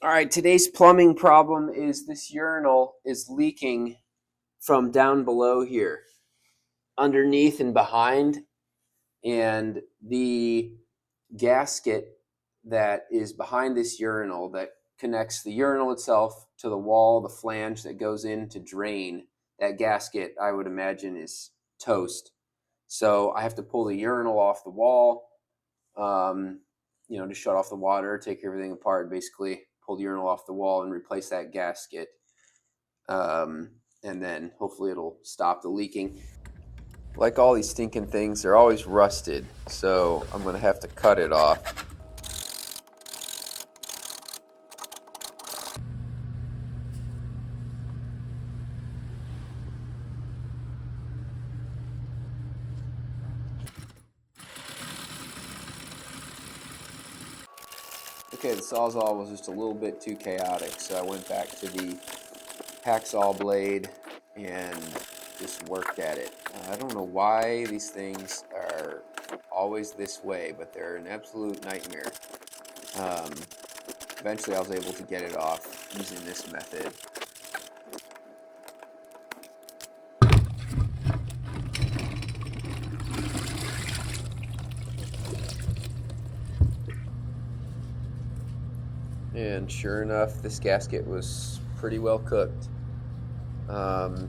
All right, today's plumbing problem is this urinal is leaking from down below here, underneath and behind, and the gasket that is behind this urinal that connects the urinal itself to the wall, the flange that goes in to drain, that gasket, I would imagine, is toast. So I have to pull the urinal off the wall, um, to shut off the water, take everything apart, basically pull the urinal off the wall and replace that gasket. And then hopefully it'll stop the leaking. Like all these stinking things, they're always rusted, so I'm going to have to cut it off. Okay, the Sawzall was just a little bit too chaotic, so I went back to the hacksaw blade and just worked at it. I don't know why these things are always this way, but they're an absolute nightmare. Eventually I was able to get it off using this method. And sure enough, this gasket was pretty well cooked.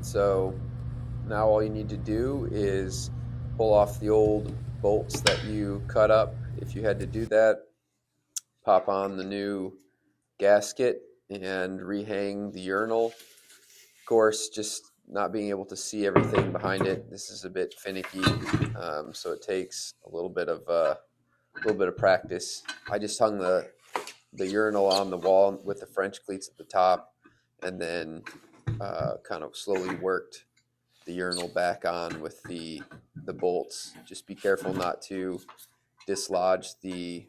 So now all you need to do is pull off the old bolts that you cut up if you had to do that, pop on the new gasket, and rehang the urinal. Of course, just not being able to see everything behind it, this is a bit finicky, so it takes a little bit of practice. I just hung the urinal on the wall with the French cleats at the top, and then kind of slowly worked the urinal back on with the bolts. Just be careful not to dislodge the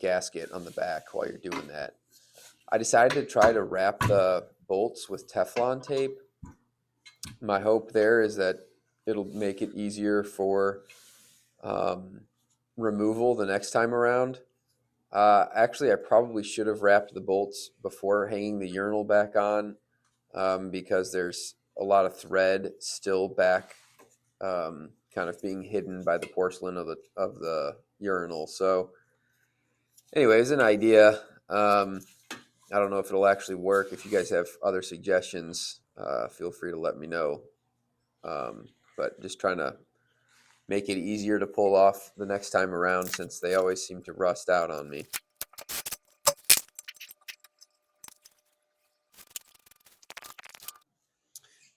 gasket on the back while you're doing that. I decided to try to wrap the bolts with Teflon tape. My hope there is that it'll make it easier for removal the next time around. Actually, I probably should have wrapped the bolts before hanging the urinal back on, because there's a lot of thread still back, kind of being hidden by the porcelain of the urinal. So, anyways, an idea. I don't know if it'll actually work. If you guys have other suggestions, feel free to let me know. But just trying to make it easier to pull off the next time around, since they always seem to rust out on me.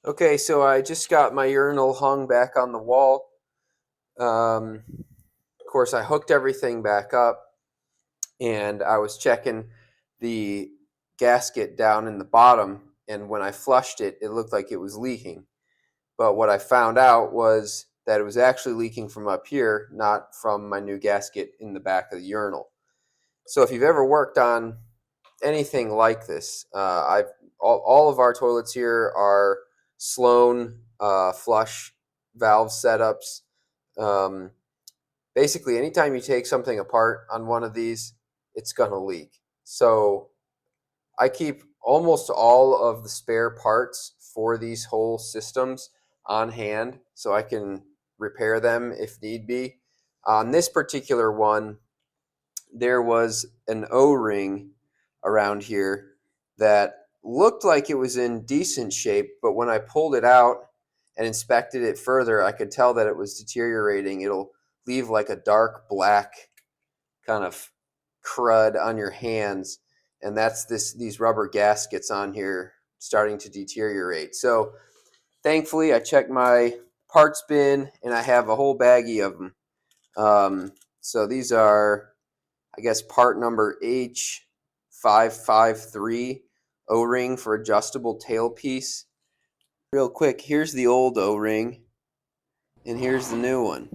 Okay, so I just got my urinal hung back on the wall. Of course, I hooked everything back up, and I was checking the gasket down in the bottom, and when I flushed it, it looked like it was leaking. But what I found out was that it was actually leaking from up here, not from my new gasket in the back of the urinal. So if you've ever worked on anything like this, all of our toilets here are Sloan flush valve setups. Basically, anytime you take something apart on one of these, it's going to leak. So I keep almost all of the spare parts for these whole systems on hand so I can repair them if need be. On this particular one, there was an O-ring around here that looked like it was in decent shape, but when I pulled it out and inspected it further, I could tell that it was deteriorating. It'll leave like a dark black kind of crud on your hands, and that's these rubber gaskets on here starting to deteriorate. So thankfully I checked my parts bin and I have a whole baggie of them. So these are, I guess, part number H553 O-ring for adjustable tailpiece. Real quick, here's the old O-ring and here's the new one.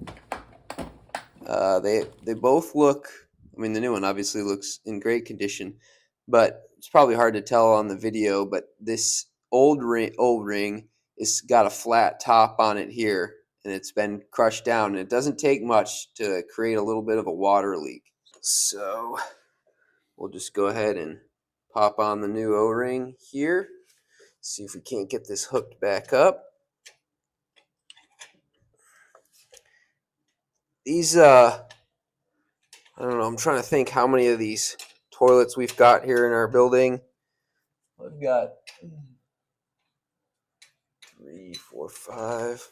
They both look, I mean, the new one obviously looks in great condition, but it's probably hard to tell on the video, but this old ring is got a flat top on it here, and it's been crushed down, and it doesn't take much to create a little bit of a water leak. So we'll just go ahead and pop on the new O-ring here. See if we can't get this hooked back up. These, I don't know, I'm trying to think how many of these toilets we've got here in our building. I've got 3, 4, 5.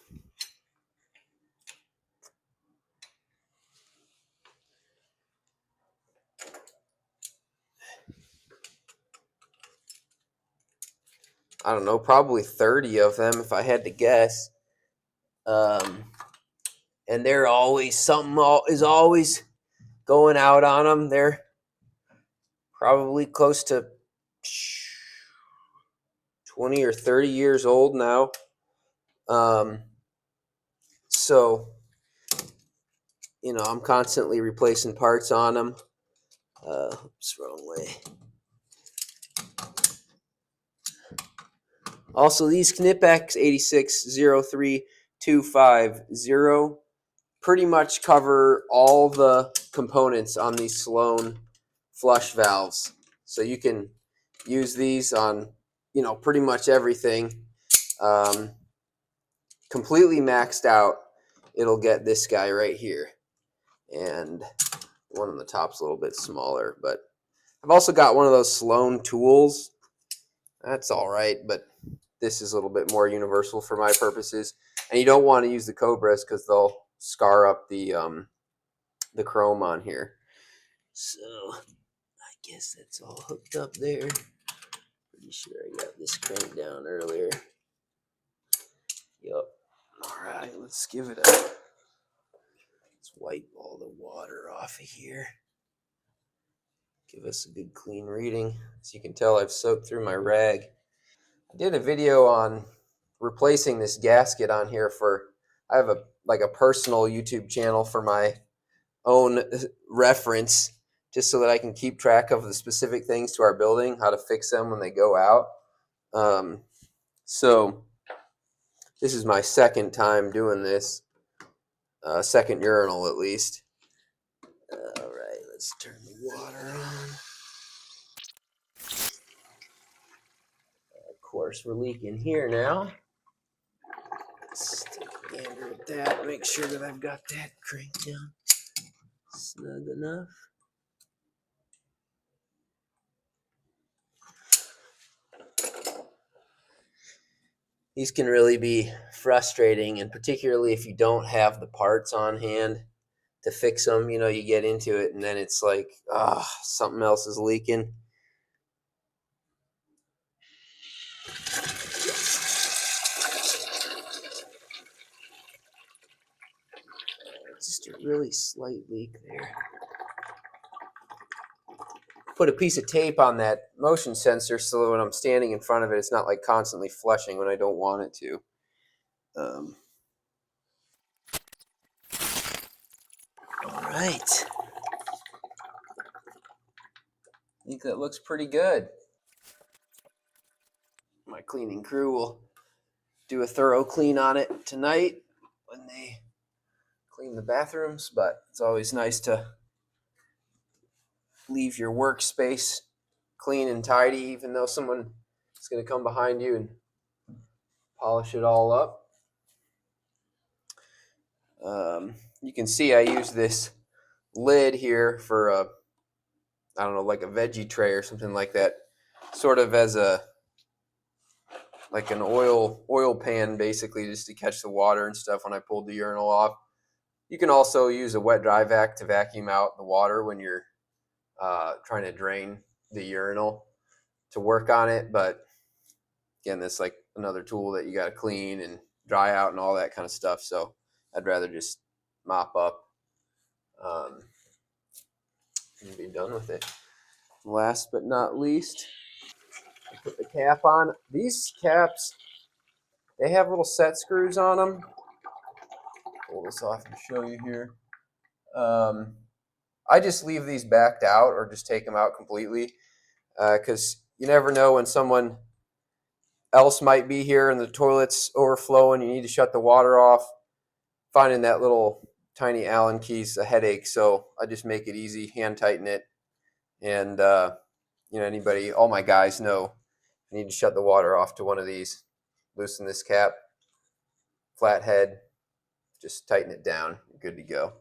I don't know, probably 30 of them if I had to guess. And they're always, something is always going out on them. They're probably close to 20 or 30 years old now. So, I'm constantly replacing parts on them. Oops, wrong way. Also, these Knipex 8603250 pretty much cover all the components on these Sloan flush valves. So you can use these on, pretty much everything. Completely maxed out, it'll get this guy right here. And the one on the top's a little bit smaller, but I've also got one of those Sloan tools. That's all right, but this is a little bit more universal for my purposes. And you don't want to use the Cobras because they'll scar up the chrome on here. So I guess that's all hooked up there. Pretty sure I got this cranked down earlier. Yup. All right, let's give it a. Let's wipe all the water off of here. Give us a good clean reading. As you can tell, I've soaked through my rag. I did a video on replacing this gasket on here I have a personal YouTube channel for my own reference, just so that I can keep track of the specific things to our building, how to fix them when they go out. So this is my second time doing this, second urinal at least. All right, let's turn the water on. Of course, we're leaking here now. Let's take a gander at that, make sure that I've got that cranked down snug enough. These can really be frustrating, and particularly if you don't have the parts on hand to fix them. You get into it and then it's like, something else is leaking. Just a really slight leak there. Put a piece of tape on that motion sensor so that when I'm standing in front of it, it's not like constantly flushing when I don't want it to. All right. I think that looks pretty good. My cleaning crew will do a thorough clean on it tonight when they clean the bathrooms, but it's always nice to leave your workspace clean and tidy, even though someone is going to come behind you and polish it all up. You can see I use this lid here for like a veggie tray or something like that, sort of as an oil pan, basically, just to catch the water and stuff when I pulled the urinal off. You can also use a wet dry vac to vacuum out the water when you're trying to drain the urinal to work on it, but again, that's like another tool that you got to clean and dry out and all that kind of stuff. So I'd rather just mop up and be done with it. Last but not least, I put the cap on. These caps, they have little set screws on them. Pull this off and show you here. I just leave these backed out or just take them out completely, because you never know when someone else might be here and the toilet's overflowing. You need to shut the water off. Finding that little tiny Allen key's a headache, so I just make it easy, hand tighten it, and anybody, all my guys know I need to shut the water off to one of these. Loosen this cap, flat head, just tighten it down, good to go.